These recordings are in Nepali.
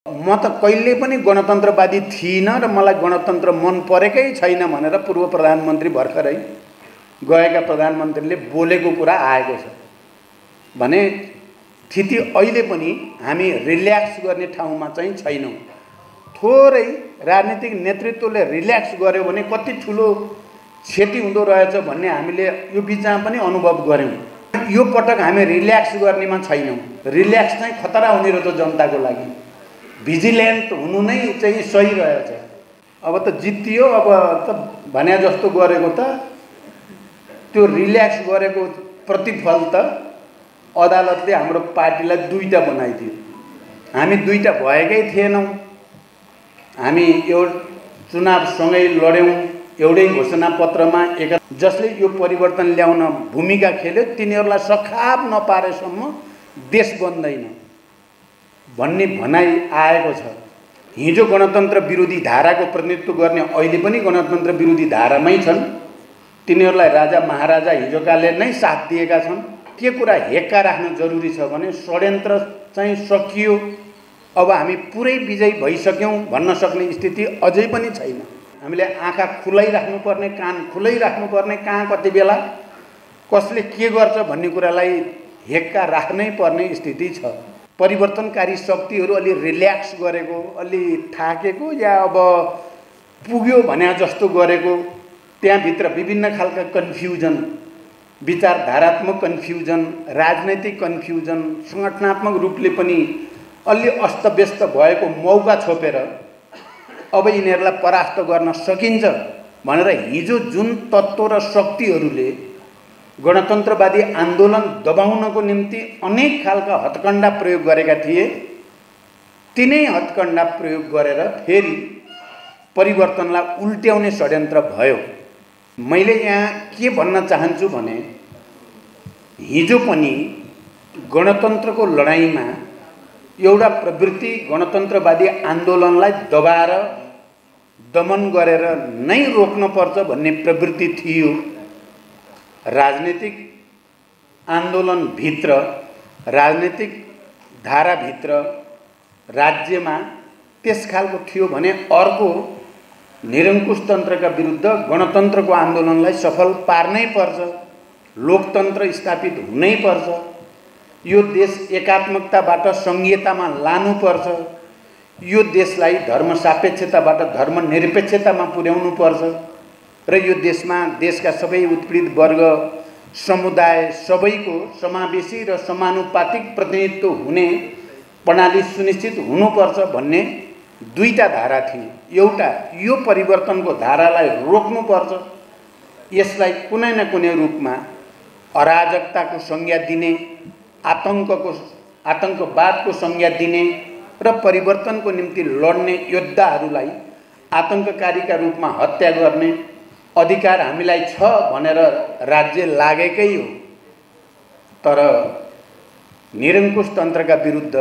म त कहिले पनि गणतन्त्रवादी थिइनँ र मलाई गणतन्त्र मन परेकै छैन भनेर पूर्व प्रधानमन्त्री भर्खरै गएका प्रधानमन्त्रीले बोलेको कुरा आएको छ भने स्थिति अहिले पनि हामी रिल्याक्स गर्ने ठाउँमा चाहिँ छैनौँ। थोरै राजनीतिक नेतृत्वले रिल्याक्स गर्यो भने कति ठुलो क्षति हुँदो रहेछ भन्ने हामीले यो बिचमा पनि अनुभव गर्यौँ। यो पटक हामी रिल्याक्स गर्नेमा छैनौँ। रिल्याक्स चाहिँ खतरा हुने रहेछ जनताको लागि। भिजिलेन्ट हुनु नै चाहिँ सही रहेछ। अब त जितियो, अब त भने जस्तो गरेको त त्यो रिल्याक्स गरेको प्रतिफल त अदालतले हाम्रो पार्टीलाई दुईटा बनाइदियो। हामी दुईटा भएकै थिएनौँ। हामी एउटा चुनावसँगै लड्यौँ, एउटै घोषणापत्रमा जसले यो परिवर्तन ल्याउन भूमिका खेल्यो तिनीहरूलाई सखाप नपारेसम्म देश बन्दैन भन्ने भनाइ आएको छ। हिजो गणतन्त्र विरोधी धाराको प्रतिनिधित्व गर्ने अहिले पनि गणतन्त्र विरोधी धारामै छन्। तिनीहरूलाई राजा महाराजा हिजोकाले नै साथ दिएका छन्। के कुरा हेक्का राख्न जरुरी छ भने षड्यन्त्र चाहिँ सकियो, अब हामी पुरै विजयी भइसक्यौँ भन्न सक्ने स्थिति अझै पनि छैन। हामीले आँखा खुलै राख्नुपर्ने, कान खुलै राख्नुपर्ने, कहाँ कति बेला कसले के गर्छ भन्ने कुरालाई हेक्का राख्नै पर्ने स्थिति छ। परिवर्तनकारी शक्तिहरू अलि रिल्याक्स गरेको, अलि थाकेको या अब पुग्यो भने जस्तो गरेको, त्यहाँभित्र विभिन्न खालका कन्फ्युजन, विचारधारात्मक कन्फ्युजन, राजनैतिक कन्फ्युजन, सङ्गठनात्मक रूपले पनि अलि अस्तव्यस्त भएको मौका छोपेर अब यिनीहरूलाई परास्त गर्न सकिन्छ भनेर हिजो जुन तत्त्व र शक्तिहरूले गणतन्त्रवादी आन्दोलन दबाउनको निम्ति अनेक खालका हत्कण्डा प्रयोग गरेका थिए, तिनै हत्कण्डा प्रयोग गरेर फेरि परिवर्तनलाई उल्ट्याउने षड्यन्त्र भयो। मैले यहाँ के भन्न चाहन्छु भने हिजो पनि गणतन्त्रको लडाइँमा एउटा प्रवृत्ति गणतन्त्रवादी आन्दोलनलाई दबाएर दमन गरेर नै रोक्नुपर्छ भन्ने प्रवृत्ति थियो। राजनीतिक आन्दोलनभित्र, राजनीतिक धाराभित्र राज्यमा त्यस खालको थियो भने अर्को निरङ्कुश तन्त्रका विरुद्ध गणतन्त्रको आन्दोलनलाई सफल पार्नै पर्छ, लोकतन्त्र स्थापित हुनै पर्छ, यो देश एकात्मकताबाट सङ्घीयतामा लानुपर्छ, यो देशलाई धर्मसापेक्षताबाट धर्मनिरपेक्षतामा पुर्याउनु पर्छ र यो देशमा देशका सबै उत्पीडित वर्ग समुदाय सबैको समावेशी र समानुपातिक प्रतिनिधित्व हुने प्रणाली सुनिश्चित हुनुपर्छ भन्ने दुईटा धारा थिए। एउटा यो परिवर्तनको धारालाई रोक्नुपर्छ, यसलाई कुनै न कुनै रूपमा अराजकताको संज्ञा दिने, आतंकवादको संज्ञा दिने र परिवर्तनको निम्ति लड्ने योद्धाहरूलाई आतंककारीका रूपमा हत्या गर्ने अधिकार हामीलाई छ भनेर राज्य लागेकै हो। तर निरङ्कुश तन्त्रका विरुद्ध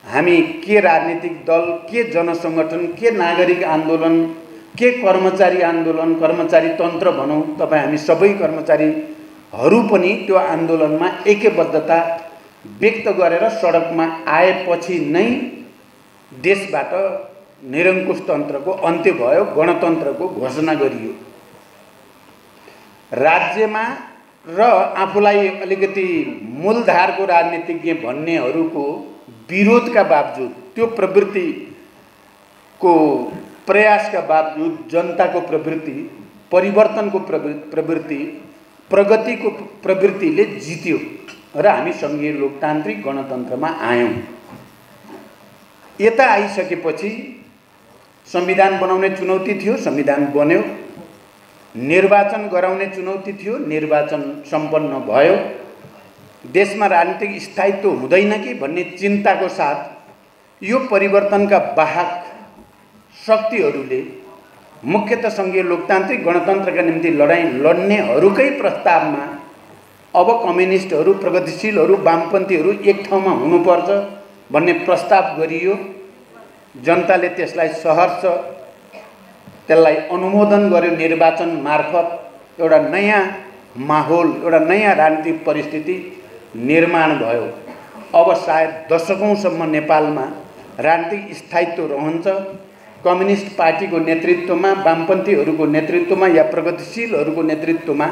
हामी के राजनीतिक दल, के जनसङ्गठन, के नागरिक आन्दोलन, के कर्मचारी आन्दोलन, कर्मचारी तन्त्र भनौँ, तपाईँ हामी सबै कर्मचारीहरू पनि त्यो आन्दोलनमा ऐक्यबद्धता व्यक्त गरेर सडकमा आएपछि नै देशबाट निरङ्कुश तन्त्रको अन्त्य भयो, गणतन्त्रको घोषणा गरियो। राज्यमा र आफूलाई अलिकति मूलधारको राजनीतिज्ञ भन्नेहरूको विरोधका बावजुद, त्यो प्रवृत्तिको प्रयासका बावजुद जनताको प्रवृत्ति, परिवर्तनको प्रवृत्ति, प्रगतिको प्रवृत्तिले जित्यो र हामी सङ्घीय लोकतान्त्रिक गणतन्त्रमा आयौँ। यता आइसकेपछि संविधान बनाउने चुनौती थियो, संविधान बन्यो। निर्वाचन गराउने चुनौती थियो, निर्वाचन सम्पन्न भयो। देशमा राजनीतिक स्थायित्व हुँदैन कि भन्ने चिन्ताको साथ यो परिवर्तनका वाहक शक्तिहरूले मुख्यतः सङ्घीय लोकतान्त्रिक गणतन्त्रका निम्ति लडाइँ लड्नेहरूकै प्रस्तावमा अब कम्युनिस्टहरू, प्रगतिशीलहरू, वामपन्थीहरू एक ठाउँमा हुनुपर्छ भन्ने प्रस्ताव गरियो। जनताले त्यसलाई सहर्ष त्यसलाई अनुमोदन गर्यो। निर्वाचन मार्फत एउटा नयाँ माहौल, एउटा नयाँ राजनीतिक परिस्थिति निर्माण भयो। अब सायद दशकौँसम्म नेपालमा राजनीतिक स्थायित्व रहन्छ। कम्युनिस्ट पार्टीको नेतृत्वमा, वामपन्थीहरूको नेतृत्वमा या प्रगतिशीलहरूको नेतृत्वमा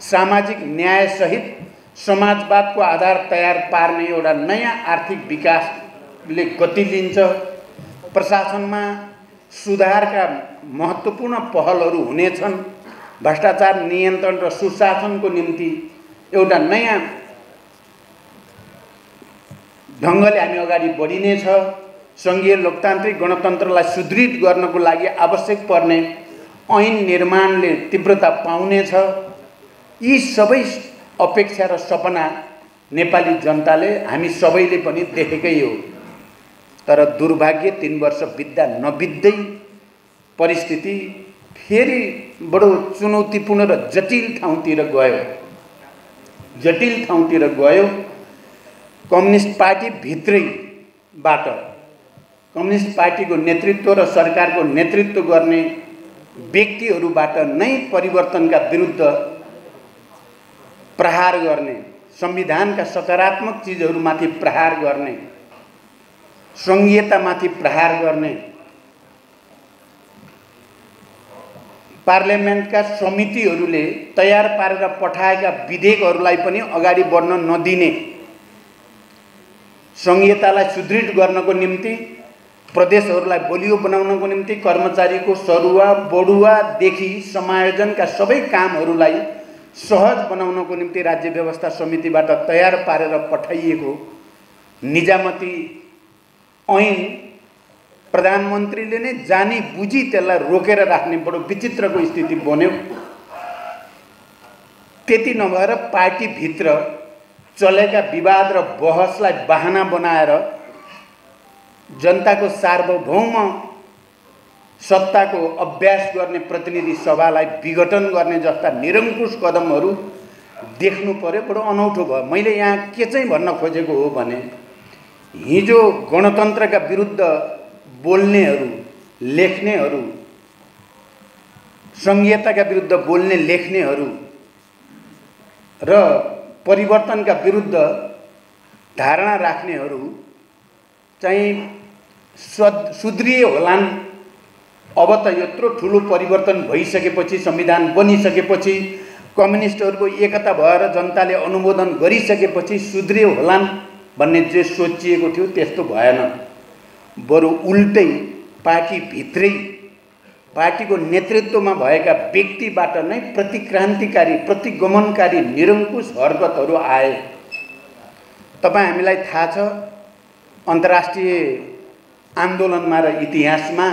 सामाजिक न्यायसहित समाजवादको आधार तयार पार्ने एउटा नयाँ आर्थिक विकासले गति लिन्छ। प्रशासनमा सुधारका महत्त्वपूर्ण पहलहरू हुनेछन्। भ्रष्टाचार नियन्त्रण र सुशासनको निम्ति एउटा नयाँ ढङ्गले हामी अगाडि बढिनेछ। सङ्घीय लोकतान्त्रिक गणतन्त्रलाई सुदृढ गर्नको लागि आवश्यक पर्ने ऐन निर्माणले तीव्रता पाउनेछ। यी सबै अपेक्षा र सपना नेपाली जनताले, हामी सबैले पनि देखेकै हो। तर दुर्भाग्य 3 वर्ष बित्दा नबित्दै परिस्थिति फेरि बडो चुनौतीपूर्ण र जटिल ठाउँतिर गयो। कम्युनिस्ट पार्टी भित्रैबाट, कम्युनिस्ट पार्टीको नेतृत्व र सरकारको नेतृत्व गर्ने व्यक्तिहरूबाट नै परिवर्तनका विरुद्ध प्रहार गर्ने, संविधानका सकारात्मक चिजहरूमाथि प्रहार गर्ने, सङ्घीयतामाथि प्रहार गर्ने, पार्लियामेन्टका समितिहरूले तयार पारेर पठाएका विधेयकहरूलाई पनि अगाडि बढ्न नदिने, सङ्घीयतालाई सुदृढ गर्नको निम्ति, प्रदेशहरूलाई बलियो बनाउनको निम्ति कर्मचारीको सरुवा बढुवादेखि समायोजनका सबै कामहरूलाई सहज बनाउनको निम्ति राज्य व्यवस्था समितिबाट तयार पारेर पठाइएको निजामती ऐन प्रधानमन्त्रीले नै जानी बुझी त्यसलाई रोकेर राख्ने बडो विचित्रको स्थिति बन्यो। त्यति नभएर पार्टीभित्र चलेका विवाद र बहसलाई बहाना बनाएर जनताको सार्वभौम सत्ताको अभ्यास गर्ने प्रतिनिधि सभालाई विघटन गर्ने जस्ता निरङ्कुश कदमहरू देख्नु पर्यो। बडो अनौठो भयो। मैले यहाँ के चाहिँ भन्न खोजेको हो भने, हिजो गणतन्त्रका विरुद्ध बोल्नेहरू, लेख्नेहरू, सङ्घीयताका विरुद्ध बोल्ने लेख्नेहरू र परिवर्तनका विरुद्ध धारणा राख्नेहरू चाहिँ सुध्रिए होलान्। अब त यत्रो ठुलो परिवर्तन भइसकेपछि, संविधान बनिसकेपछि, कम्युनिस्टहरूको एकता भएर जनताले अनुमोदन गरिसकेपछि सुध्रिए होलान् भन्ने जे सोचिएको थियो त्यस्तो भएन। बरु उल्टै पार्टीभित्रै, पार्टीको नेतृत्वमा भएका व्यक्तिबाट नै प्रतिक्रान्तिकारी, प्रतिगमनकारी निरङ्कुश हरकतहरू आए। तपाईँ हामीलाई थाहा छ, अन्तर्राष्ट्रिय आन्दोलनमा र इतिहासमा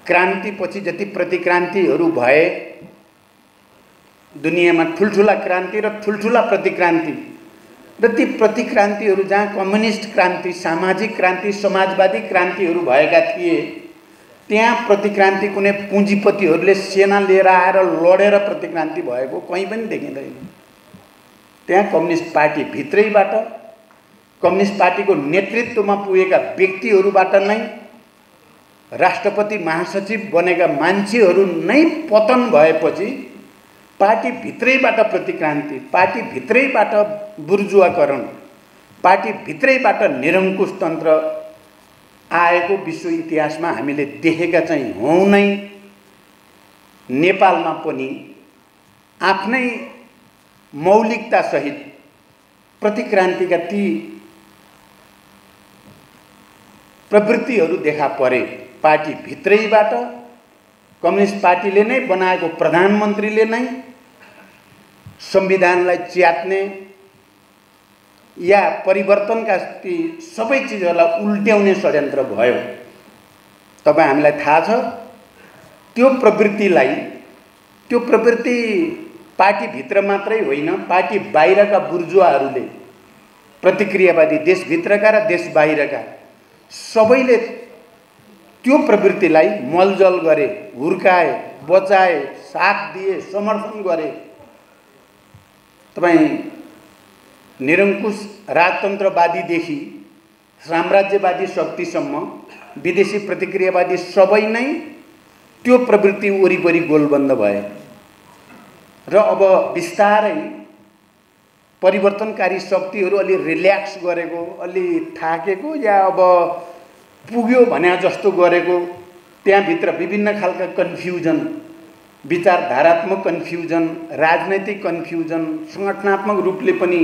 क्रान्तिपछि जति प्रतिक्रान्तिहरू भए, दुनियाँमा ठुल्ठुला क्रान्ति र ठुल्ठुला प्रतिक्रान्ति, र ती प्रतिक्रान्तिहरू जहाँ कम्युनिस्ट क्रान्ति, सामाजिक क्रान्ति, समाजवादी क्रान्तिहरू भएका थिए, त्यहाँ प्रतिक्रान्ति कुनै पुँजीपतिहरूले सेना लिएर आएर लडेर प्रतिक्रान्ति भएको कहीँ पनि देखिँदैन। त्यहाँ कम्युनिस्ट पार्टी भित्रैबाट, कम्युनिस्ट पार्टीको नेतृत्वमा पुगेका व्यक्तिहरूबाट नै, राष्ट्रपति महासचिव बनेका मान्छेहरू नै पतन भएपछि पार्टी भित्रैबाट प्रतिक्रान्ति, पार्टी भित्रैबाट बुर्जुवाकरण, पार्टी भित्रैबाट निरङ्कुश तन्त्र आएको विश्व इतिहासमा हामीले देखेका चाहिँ हौँ नै। नेपालमा पनि आफ्नै मौलिकतासहित प्रतिक्रान्तिका ती प्रवृत्तिहरू देखा परे। पार्टी भित्रैबाट, कम्युनिस्ट पार्टीले नै बनाएको प्रधानमन्त्रीले नै संविधानलाई च्यात्ने या परिवर्तनका ती सबै चिजहरूलाई उल्ट्याउने षड्यन्त्र भयो। तपाईँ हामीलाई थाहा छ, त्यो प्रवृत्ति पार्टीभित्र मात्रै होइन, पार्टी बाहिरका बुर्जुवाहरूले, प्रतिक्रियावादी देशभित्रका र देश बाहिरका सबैले त्यो प्रवृत्तिलाई मलजल गरे, हुर्काए, बचाए, साथ दिए, समर्थन गरे। तपाईँ निरङ्कुश राजतन्त्रवादीदेखि साम्राज्यवादी शक्तिसम्म विदेशी प्रतिक्रियावादी सबै नै त्यो प्रवृत्ति वरिपरि गोलबन्द भए र अब बिस्तारै परिवर्तनकारी शक्तिहरू अलि रिल्याक्स गरेको, अलि थाकेको या अब पुग्यो भने जस्तो गरेको, त्यहाँभित्र विभिन्न खालका कन्फ्युजन, विचारधारात्मक कन्फ्युजन, राजनैतिक कन्फ्युजन, सङ्गठनात्मक रूपले पनि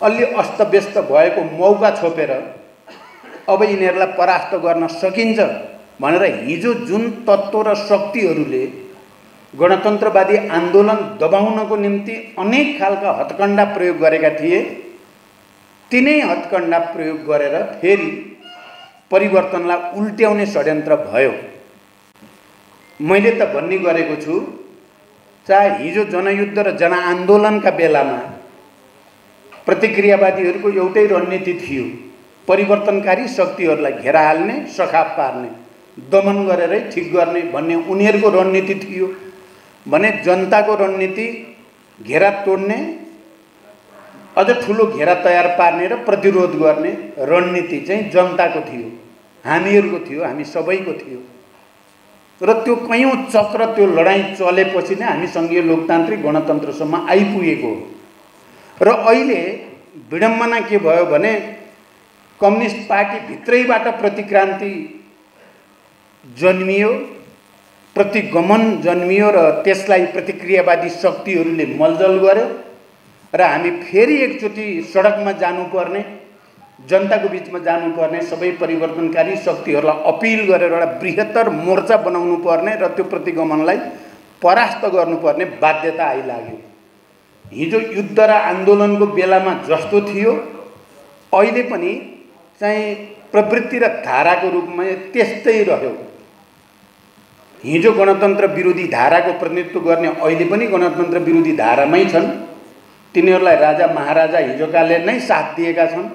अलि अस्तव्यस्त भएको मौका छोपेर अब यिनीहरूलाई परास्त गर्न सकिन्छ भनेर हिजो जुन तत्त्व र शक्तिहरूले गणतन्त्रवादी आन्दोलन दबाउनको निम्ति अनेक खालका हत्कण्डा प्रयोग गरेका थिए, तिनै हत्कण्डा प्रयोग गरेर फेरि परिवर्तनलाई उल्ट्याउने षड्यन्त्र भयो। मैले त भन्ने गरेको छु, चाहे हिजो जनयुद्ध र जनआन्दोलनका बेलामा प्रतिक्रियावादीहरूको एउटै रणनीति थियो, परिवर्तनकारी शक्तिहरूलाई घेरा हाल्ने, सखाप पार्ने, दमन गरेरै ठिक गर्ने भन्ने उनीहरूको रणनीति थियो भने जनताको रणनीति घेरा तोड्ने, अझ ठुलो घेरा तयार पार्ने र प्रतिरोध गर्ने रणनीति चाहिँ जनताको थियो, हामीहरूको थियो, हामी सबैको थियो। र त्यो कयौँ चक्र त्यो लडाईँ चलेपछि नै हामी सङ्घीय लोकतान्त्रिक गणतन्त्रसम्म आइपुगेको हो। र अहिले विडम्बना के भयो भने कम्युनिस्ट पार्टी भित्रैबाट प्रतिक्रान्ति जन्मियो, प्रतिगमन जन्मियो र त्यसलाई प्रतिक्रियावादी शक्तिहरूले मलजल गर्यो र हामी फेरि एकचोटि सडकमा जानुपर्ने, जनताको बिचमा जानुपर्ने, सबै परिवर्तनकारी शक्तिहरूलाई अपिल गरेर एउटा बृहत्तर मोर्चा बनाउनु पर्ने र त्यो प्रतिगमनलाई परास्त गर्नुपर्ने बाध्यता आइलाग्यो। हिजो युद्ध र आन्दोलनको बेलामा जस्तो थियो अहिले पनि चाहिँ प्रवृत्ति र धाराको रूपमा त्यस्तै रह्यो। हिजो गणतन्त्र विरोधी धाराको प्रतिनिधित्व गर्ने अहिले पनि गणतन्त्र विरोधी धारामै छन्। तिनीहरूलाई राजा महाराजा हिजोकाले नै साथ दिएका छन्।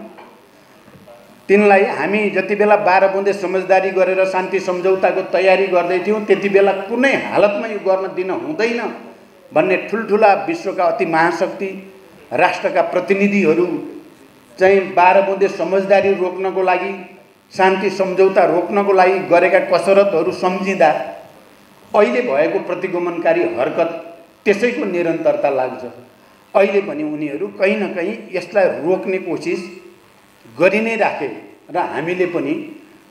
तिनलाई हामी जति बेला 12 बुँदे समझदारी गरेर शान्ति सम्झौताको तयारी गर्दै थियौँ त्यति बेला कुनै हालतमा यो गर्न दिन हुँदैन भन्ने ठुल्ठुला विश्वका अति महाशक्ति राष्ट्रका प्रतिनिधिहरू चाहिँ 12 बुँदे समझदारी रोक्नको लागि, शान्ति सम्झौता रोक्नको लागि गरेका कसरतहरू सम्झिँदा अहिले भएको प्रतिगमनकारी हरकत त्यसैको निरन्तरता लाग्छ। अहिले पनि उनीहरू कहीँ न कहीँ यसलाई रोक्ने कोसिस गरि नै राखे र हामीले पनि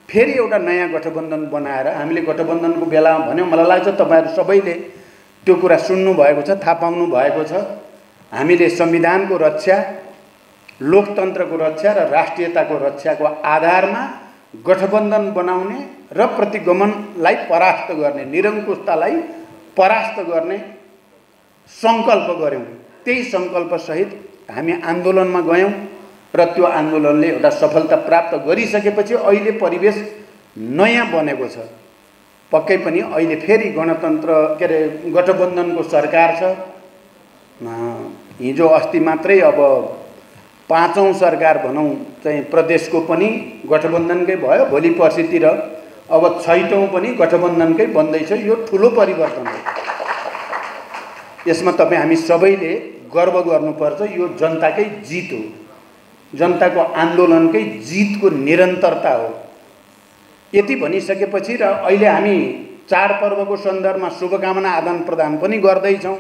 फेरि एउटा नयाँ गठबन्धन बनाएर हामीले गठबन्धनको बेलामा भन्यौँ, मलाई लाग्छ तपाईँहरू सबैले त्यो कुरा सुन्नु भएको छ, थाहा पाउनु भएको छ। हामीले संविधानको रक्षा, लोकतन्त्रको रक्षा र राष्ट्रियताको रक्षाको आधारमा गठबन्धन बनाउने र प्रतिगमनलाई परास्त गर्ने, निरङ्कुशतालाई परास्त गर्ने सङ्कल्प गऱ्यौँ। त्यही सङ्कल्पसहित हामी आन्दोलनमा गयौँ र त्यो आन्दोलनले एउटा सफलता प्राप्त गरिसकेपछि अहिले परिवेश नयाँ बनेको छ। पक्कै पनि अहिले फेरि गणतन्त्र के अरे गठबन्धनको सरकार छ। हिजो अस्ति मात्रै अब 5औं सरकार भनौँ चाहिँ प्रदेशको पनि गठबन्धनकै भयो, भोलि पर्सितिर अब 6औं पनि गठबन्धनकै बन्दैछ। यो ठुलो परिवर्तन हो। यसमा तपाईँ हामी सबैले गर्व गर्नुपर्छ। यो जनताकै जित हो, जनताको आन्दोलनकै जितको निरन्तरता हो। यति भनिसकेपछि र अहिले हामी चाडपर्वको सन्दर्भमा शुभकामना आदान प्रदान पनि गर्दैछौँ।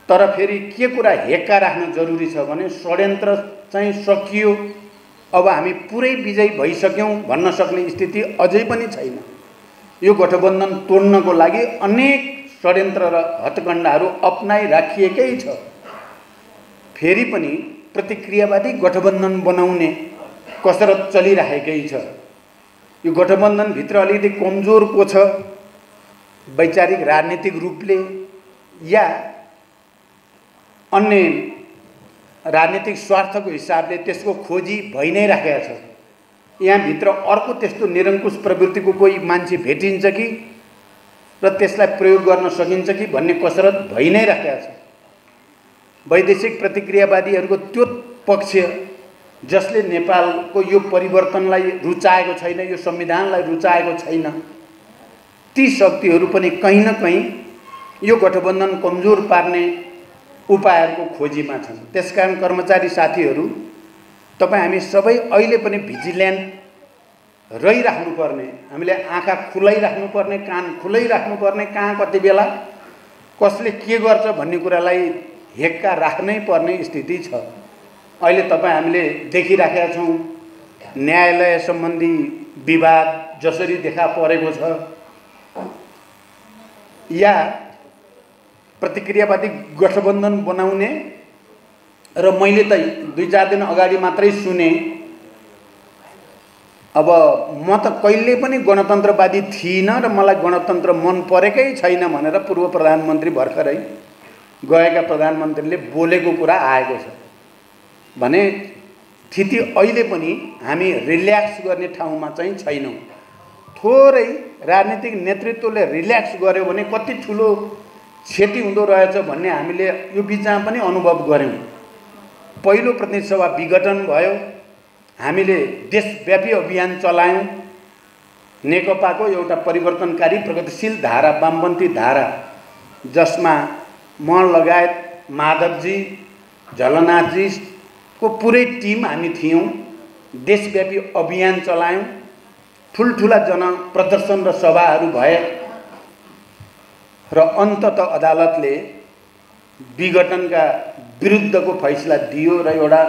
तर फेरि के कुरा हेक्का राख्न जरुरी छ भने षड्यन्त्र चाहिँ सकियो, अब हामी पुरै विजयी भइसक्यौँ भन्न सक्ने स्थिति अझै पनि छैन। यो गठबन्धन तोड्नको लागि अनेक षड्यन्त्र र हत्कण्डाहरू अपनाइराखिएकै छ। फेरि पनि प्रतिक्रियावादी गठबन्धन बनाउने कसरत चलिरहेकै छ। यो गठबन्धनभित्र अलिकति कमजोर को छ, वैचारिक राजनीतिक रूपले या अन्य राजनीतिक स्वार्थको हिसाबले त्यसको खोजी भइ नै राखेको छ। यहाँभित्र अर्को त्यस्तो निरङ्कुश प्रवृत्तिको कोही मान्छे भेटिन्छ कि र त्यसलाई प्रयोग गर्न सकिन्छ कि भन्ने कसरत भइ नै राखेको छ। वैदेशिक प्रतिक्रियावादीहरूको त्यो पक्ष जसले नेपालको यो परिवर्तनलाई रुचाएको छैन, यो संविधानलाई रुचाएको छैन, ती शक्तिहरू पनि कहीँ न कहीँ यो गठबन्धन कमजोर पार्ने उपायहरूको खोजीमा छन्। त्यसकारण कर्मचारी साथीहरू, तपाईँ हामी सबै अहिले पनि भिजिलेन्ट रहिराख्नुपर्ने, हामीले आँखा खुलाइराख्नुपर्ने, कान खुलाइराख्नुपर्ने, कहाँ कति बेला कसले के गर्छ भन्ने कुरालाई हेक्का राख्नै पर्ने स्थिति छ। अहिले तपाईँ हामीले देखिराखेका छौँ न्यायालय सम्बन्धी विवाद जसरी देखा परेको छ या प्रतिक्रियावादी गठबन्धन बनाउने र मैले त 2-4 दिन अगाडि मात्रै सुने अब म त कहिले पनि गणतन्त्रवादी थिइनँ र मलाई गणतन्त्र मन परेकै छैन भनेर पूर्व प्रधानमन्त्री भर्खरै गएका प्रधानमन्त्रीले बोलेको कुरा आएको छ भने स्थिति अहिले पनि हामी रिल्याक्स गर्ने ठाउँमा चाहिँ छैनौँ। थोरै राजनीतिक नेतृत्वले रिल्याक्स गर्यो भने कति ठुलो क्षति हुँदो रहेछ भन्ने हामीले यो बिचमा पनि अनुभव गऱ्यौँ। पहिलो प्रतिनिधि सभा विघटन भयो, हामीले देशव्यापी अभियान चलायौँ, नेकपाको एउटा परिवर्तनकारी प्रगतिशील धारा वामपन्थी धारा जसमा म लगायत माधवजी झलनाथजीको पुरै टिम हामी थियौँ। देशव्यापी अभियान चलायौँ, ठुल्ठुला जनप्रदर्शन र सभाहरू भए र अन्ततः अदालतले विघटनका विरुद्धको फैसला दियो र एउटा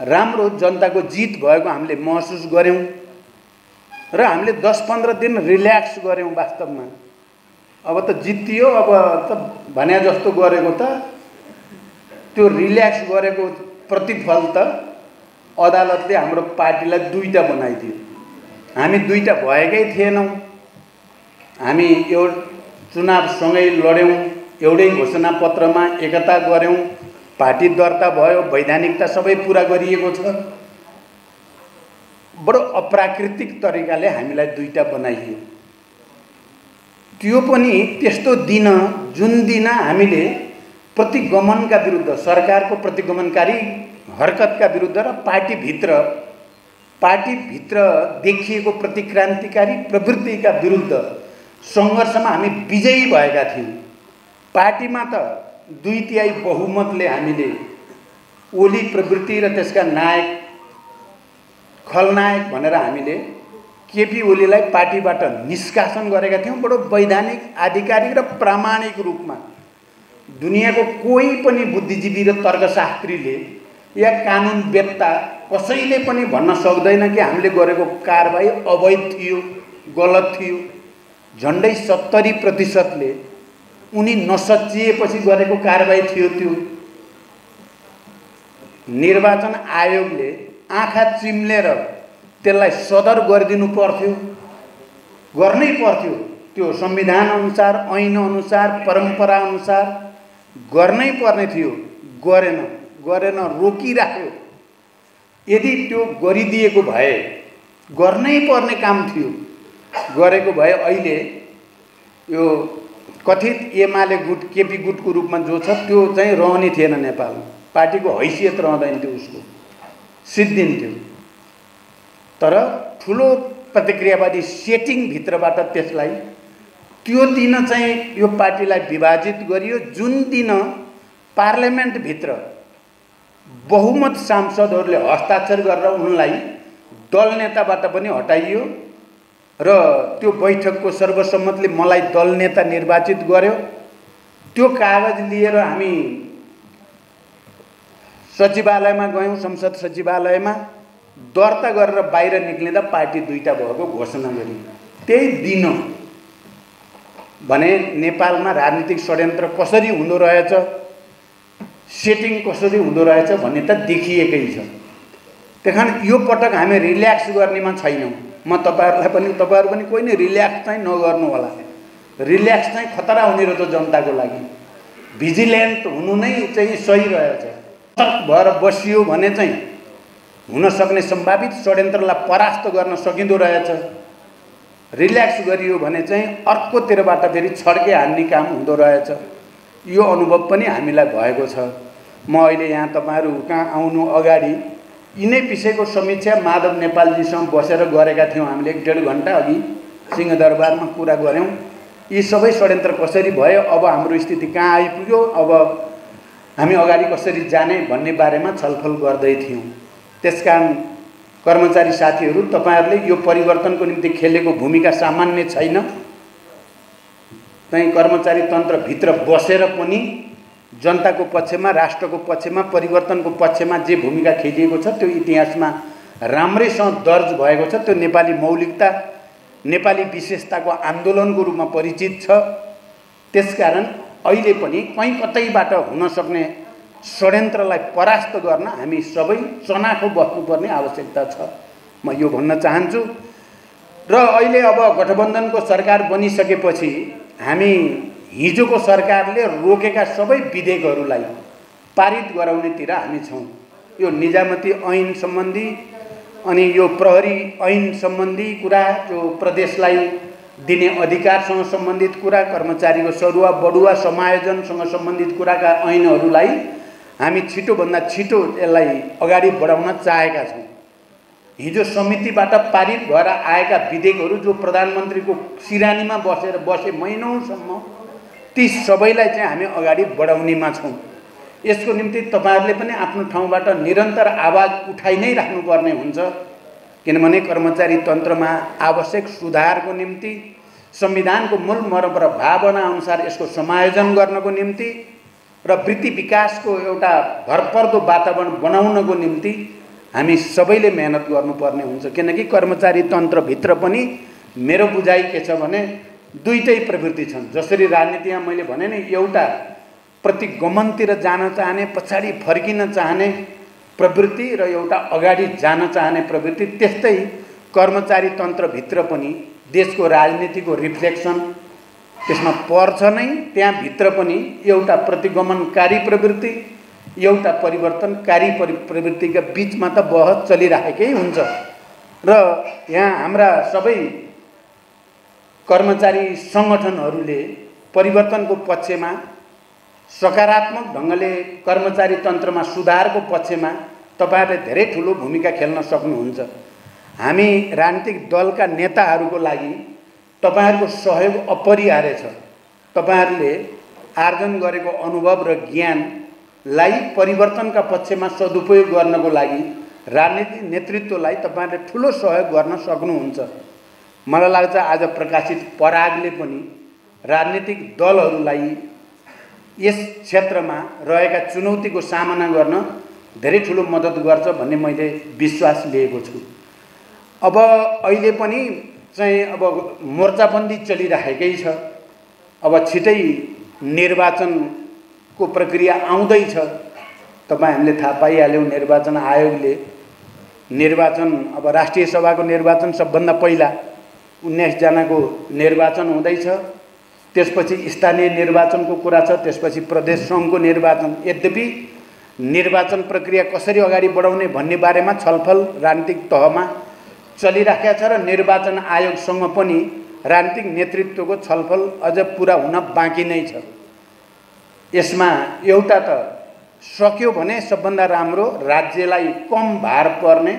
राम्रो जनताको जित भएको हामीले महसुस गऱ्यौँ र हामीले 10-15 दिन रिल्याक्स गऱ्यौँ। वास्तवमा अब त जितियो, अब त भने जस्तो गरेको त त्यो रिल्याक्स गरेको प्रतिफल त अदालतले हाम्रो पार्टीलाई 2टा बनाइदियो। हामी 2टा भएकै थिएनौँ। हामी एउटा चुनावसँगै लड्यौँ, एउटै घोषणापत्रमा एकता गऱ्यौँ, पार्टी दर्ता भयो, वैधानिकता सबै पुरा गरिएको छ। बडो अप्राकृतिक तरिकाले हामीलाई 2टा बनाइयो। त्यो पनि त्यस्तो दिन जुन दिन हामीले प्रतिगमनका विरुद्ध, सरकारको प्रतिगमनकारी हरकतका विरुद्ध र पार्टीभित्र देखिएको प्रतिक्रान्तिकारी प्रवृत्तिका विरुद्ध सङ्घर्षमा हामी विजयी भएका थियौँ। पार्टीमा त 2/3 बहुमतले हामीले ओली प्रवृत्ति र त्यसका नायक खलनायक भनेर हामीले केपी ओलीलाई पार्टीबाट निष्कासन गरेका थियौँ। बडो वैधानिक, आधिकारिक र प्रामाणिक रूपमा दुनियाँको कोही पनि बुद्धिजीवी र तर्कशास्त्रीले या कानुनवेत्ता कसैले पनि भन्न सक्दैन कि हामीले गरेको कारबाही अवैध थियो, गलत थियो। झन्डै 70% उनी नसचिएपछि गरेको कारबाही थियो। त्यो निर्वाचन आयोगले आँखा चिम्लेर त्यसलाई सदर गरिदिनु पर्थ्यो, गर्नै पर्थ्यो। त्यो संविधान अनुसार, ऐन अनुसार, परम्परा अनुसार गर्नै पर्ने थियो। गरेन, रोकिराख्यो। यदि त्यो गरिदिएको भए गर्नै पर्ने काम थियो, गरेको भए अहिले यो कथित एमाले गुट, केपी गुटको रूपमा जो छ त्यो चाहिँ रहने थिएन नेपालमा। पार्टीको हैसियत रहँदैन थियो, उसको सिद्धिन्थ्यो। तर ठुलो प्रतिक्रियावादी सेटिङभित्रबाट त्यसलाई त्यो दिन चाहिँ यो पार्टीलाई विभाजित गरियो। जुन दिन पार्लियामेन्टभित्र बहुमत सांसदहरूले हस्ताक्षर गरेर उनलाई दल नेताबाट पनि हटाइयो र त्यो बैठकको सर्वसम्मतले मलाई दल नेता निर्वाचित गर्यो। त्यो कागज लिएर हामी सचिवालयमा गयौँ, संसद सचिवालयमा दर्ता गरेर बाहिर निक्लिँदा पार्टी 2टा भएको घोषणा गरियो। त्यही दिन भने नेपालमा राजनीतिक षड्यन्त्र कसरी हुँदो रहेछ, सेटिङ कसरी हुँदो रहेछ भन्ने त देखिएकै छ। त्यही यो पटक हामी रिल्याक्स गर्नेमा छैनौँ। म तपाईँहरू पनि कोही नै रिल्याक्स चाहिँ नगर्नु होला। रिल्याक्स चाहिँ खतरा हुने रहेछ जनताको लागि। भिजिलेन्ट हुनु नै चाहिँ सही रहेछ। सतर्क भएर बसियो भने चाहिँ हुन सक्ने सम्भावित षड्यन्त्रलाई परास्त गर्न सकिँदो रहेछ। रिल्याक्स गरियो भने चाहिँ अर्कोतिरबाट फेरि छड्के हान्ने काम हुँदो रहेछ। यो अनुभव पनि हामीलाई भएको छ। म अहिले यहाँ तपाईँहरू कहाँ आउनु अगाडि यिनै विषयको समीक्षा माधव नेपालजीसँग बसेर गरेका थियौँ। हामीले 1.5 घन्टा अघि सिंहदरबारमा कुरा गऱ्यौँ। यी सबै षड्यन्त्र कसरी भयो, अब हाम्रो स्थिति कहाँ आइपुग्यो, अब हामी अगाडि कसरी जाने भन्ने बारेमा छलफल गर्दै थियौँ। त्यसकारण कर्मचारी साथीहरू, तपाईँहरूले यो परिवर्तनको निम्ति खेलेको भूमिका सामान्य छैन। चाहिँ कर्मचारी तन्त्रभित्र बसेर पनि जनताको पक्षमा, राष्ट्रको पक्षमा, परिवर्तनको पक्षमा जे भूमिका खेलिएको छ त्यो इतिहासमा राम्रैसँग दर्ज भएको छ। त्यो नेपाली मौलिकता, नेपाली विशेषताको आन्दोलनको रूपमा परिचित छ। त्यसकारण अहिले पनि कहीँ कतैबाट हुन सक्ने षड्यन्त्रलाई परास्त गर्न हामी सबै चनाखो बस्नुपर्ने आवश्यकता छ, म यो भन्न चाहन्छु। र अहिले अब गठबन्धनको सरकार बनिसकेपछि हामी हिजोको सरकारले रोकेका सबै विधेयकहरूलाई पारित गराउनेतिर हामी छौँ। यो निजामती ऐन सम्बन्धी अनि यो प्रहरी ऐन सम्बन्धी कुरा, जो प्रदेशलाई दिने अधिकारसँग सम्बन्धित कुरा, कर्मचारीको सरुवा बढुवा समायोजनसँग सम्बन्धित कुराका ऐनहरूलाई हामी छिटोभन्दा छिटो यसलाई अगाडि बढाउन चाहेका छौँ। हिजो समितिबाट पारित भएर आएका विधेयकहरू जो प्रधानमन्त्रीको सिरानीमा बसे महिनौसम्म, ती सबैलाई चाहिँ हामी अगाडि बढाउनेमा छौँ। यसको निम्ति तपाईहरुले पनि आफ्नो ठाउँबाट निरन्तर आवाज उठाइ नै राख्नुपर्ने हुन्छ, किनभने कर्मचारी तन्त्रमा आवश्यक सुधारको निम्ति, संविधानको मूल मर्म र भावना अनुसार यसको समायोजन गर्नको निम्ति र वृत्ति विकासको एउटा भरपर्दो वातावरण बनाउनको निम्ति हामी सबैले मेहनत गर्नुपर्ने हुन्छ। किनकि कर्मचारी तन्त्रभित्र पनि मेरो बुझाइ के छ भने दुईटै प्रवृत्ति छन्। जसरी राजनीतिमा मैले भने नि, एउटा प्रतिगमनतिर जान चाहने, पछाडि फर्किन चाहने प्रवृत्ति र एउटा अगाडि जान चाहने प्रवृत्ति, त्यस्तै कर्मचारी तन्त्रभित्र पनि देशको राजनीतिको रिफ्लेक्सन त्यसमा पर्छ नै। त्यहाँ भित्र पनि एउटा प्रतिगमनकारी प्रवृत्ति, एउटा परिवर्तनकारी प्रवृत्तिका बीचमा त बहस चलिरहेकै हुन्छ। र यहाँ हाम्रा सबै कर्मचारी संगठनहरूले परिवर्तनको पक्षमा, सकारात्मक ढङ्गले कर्मचारी तन्त्रमा सुधारको पक्षमा तपाईहरुले धेरै ठुलो भूमिका खेल्न सक्नुहुन्छ। हामी राजनीतिक दलका नेताहरूको लागि तपाईहरुको सहयोग अपरिहार्य छ। तपाईहरुले आर्जन गरेको अनुभव र ज्ञानलाई परिवर्तनका पक्षमा सदुपयोग गर्नको लागि राजनीतिक नेतृत्वलाई तपाईहरुले ठुलो सहयोग गर्न सक्नुहुन्छ। मलाई लाग्छ आज प्रकाशित परागले पनि राजनीतिक दलहरूलाई यस क्षेत्रमा रहेका चुनौतीको सामना गर्न धेरै ठुलो मद्दत गर्छ भन्ने मैले विश्वास लिएको छु। अब अहिले पनि चाहिँ अब मोर्चाबन्दी चलिरहेकै छ। अब छिटै निर्वाचनको प्रक्रिया आउँदैछ। तपाईहरुले थाहा पाइहाल्यौ, निर्वाचन आयोगले निर्वाचन, अब राष्ट्रिय सभाको निर्वाचन सबभन्दा पहिला 19 जनाको निर्वाचन हुँदैछ। त्यसपछि स्थानीय निर्वाचनको कुरा छ, त्यसपछि प्रदेश सङ्घको निर्वाचन। यद्यपि निर्वाचन प्रक्रिया कसरी अगाडि बढाउने भन्ने बारेमा छलफल राजनीतिक तहमा चलिराखेको छ र निर्वाचन आयोगसँग पनि राजनीतिक नेतृत्वको छलफल अझ पुरा हुन बाँकी नै छ। यसमा एउटा त सक्यो भने सबभन्दा राम्रो, राज्यलाई कम भार पर्ने,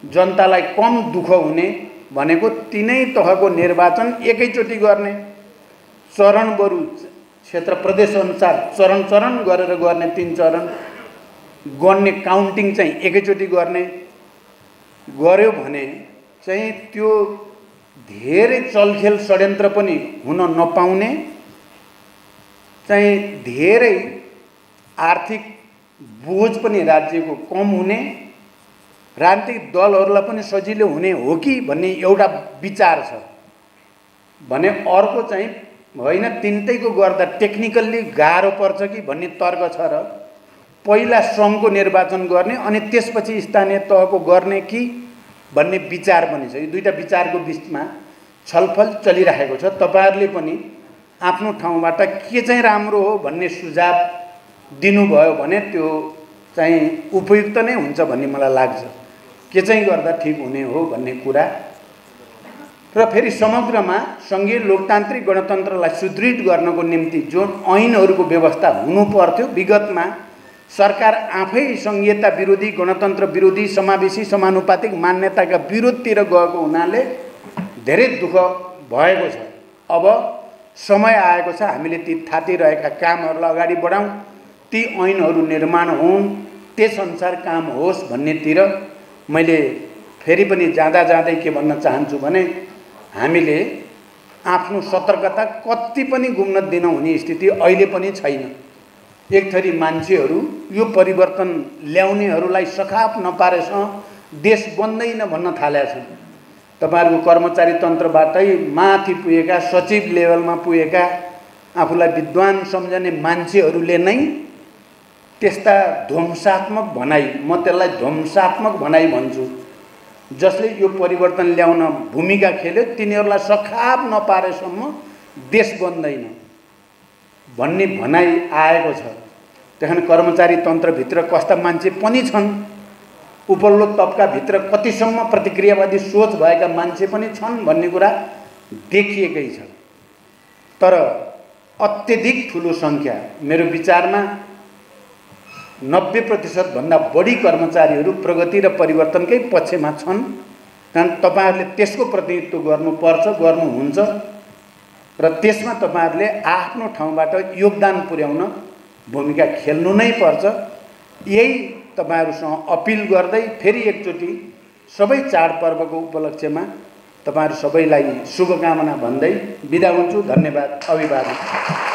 जनतालाई कम दुःख हुने भनेको तीनै तहको निर्वाचन एकैचोटि गर्ने, चरणबरू क्षेत्र प्रदेश अनुसार चरण चरण गरेर गर्ने, 3 चरण गर्ने, काउन्टिङ चाहिँ एकैचोटि गर्ने गर्यो भने चाहिँ त्यो धेरै चलखेल षड्यन्त्र पनि हुन नपाउने, चाहिँ धेरै आर्थिक बोझ पनि राज्यको कम हुने, राजनीतिक दलहरूलाई पनि सजिलो हुने हो कि भन्ने एउटा विचार छ भने अर्को चाहिँ होइन तिनटैको गर्दा टेक्निकल्ली गाह्रो पर्छ कि भन्ने तर्क छ र पहिला सङ्घको निर्वाचन गर्ने अनि त्यसपछि स्थानीय तहको गर्ने कि भन्ने विचार पनि छ। यो दुईटा विचारको बीचमा छलफल चलिरहेको छ। तपाईहरुले पनि आफ्नो ठाउँबाट के चाहिँ राम्रो हो भन्ने सुझाव दिनुभयो भने त्यो चाहिँ उपयुक्त नै हुन्छ भन्ने मलाई लाग्छ। के चाहिँ गर्दा ठिक हुने हो भन्ने कुरा र फेरि समग्रमा संघीय लोकतान्त्रिक गणतन्त्रलाई सुदृढ गर्नको निम्ति जुन ऐनहरूको व्यवस्था हुनु पर्थ्यो, विगतमा सरकार आफै संघीयता विरोधी, गणतन्त्र विरोधी, समावेशी समानुपातिक मान्यताका विरोधतिर गएको हुनाले धेरै दुःख भएको छ। अब समय आएको छ हामीले ती थातिरहेका कामहरूलाई अगाडि बढाउँ, ती ऐनहरू निर्माण हुन्, त्यसअनुसार काम होस् भन्नेतिर मैले फेरि पनि जाँदा जाँदै के भन्न चाहन्छु भने हामीले आफ्नो सतर्कता कति पनि गुम्न दिन हुने स्थिति अहिले पनि छैन। एक थरी मान्छेहरू यो परिवर्तन ल्याउनेहरूलाई सखाप नपारेसम्म देश बन्दैन भन्न थालेका छन्। तपाईहरुको कर्मचारी तन्त्रबाटै माथि पुगेका सचिव लेभलमा पुगेका आफूलाई विद्वान सम्झने मान्छेहरूले नै त्यस्ता ध्वंसात्मक भनाइ, म त्यसलाई ध्वंसात्मक भनाइ भन्छु, जसले यो परिवर्तन ल्याउन भूमिका खेल्यो तिनीहरूलाई सखाप नपारेसम्म देश बन्दैन भन्ने भनाइ आएको छ। त्यहाँ कर्मचारी तन्त्रभित्र कस्ता मान्छे पनि छन्, उपल्लो तबकाभित्र कतिसम्म प्रतिक्रियावादी सोच भएका मान्छे पनि छन् भन्ने कुरा देखिएकै छ। तर अत्यधिक ठुलो सङ्ख्या, मेरो विचारमा 90% भन्दा बढी कर्मचारीहरू प्रगति र परिवर्तनकै पक्षमा छन्। कारण तपाईहरुले त्यसको प्रतिनिधित्व गर्नुपर्छ, गर्नुहुन्छ र त्यसमा तपाईहरुले आफ्नो ठाउँबाट योगदान पुर्याउन भूमिका खेल्नु नै पर्छ। यही तपाईहरुसँग अपिल गर्दै फेरि एकचोटि सबै चाडपर्वको उपलक्ष्यमा तपाईहरु सबैलाई शुभकामना भन्दै बिदा हुन्छु। धन्यवाद, अभिवादन।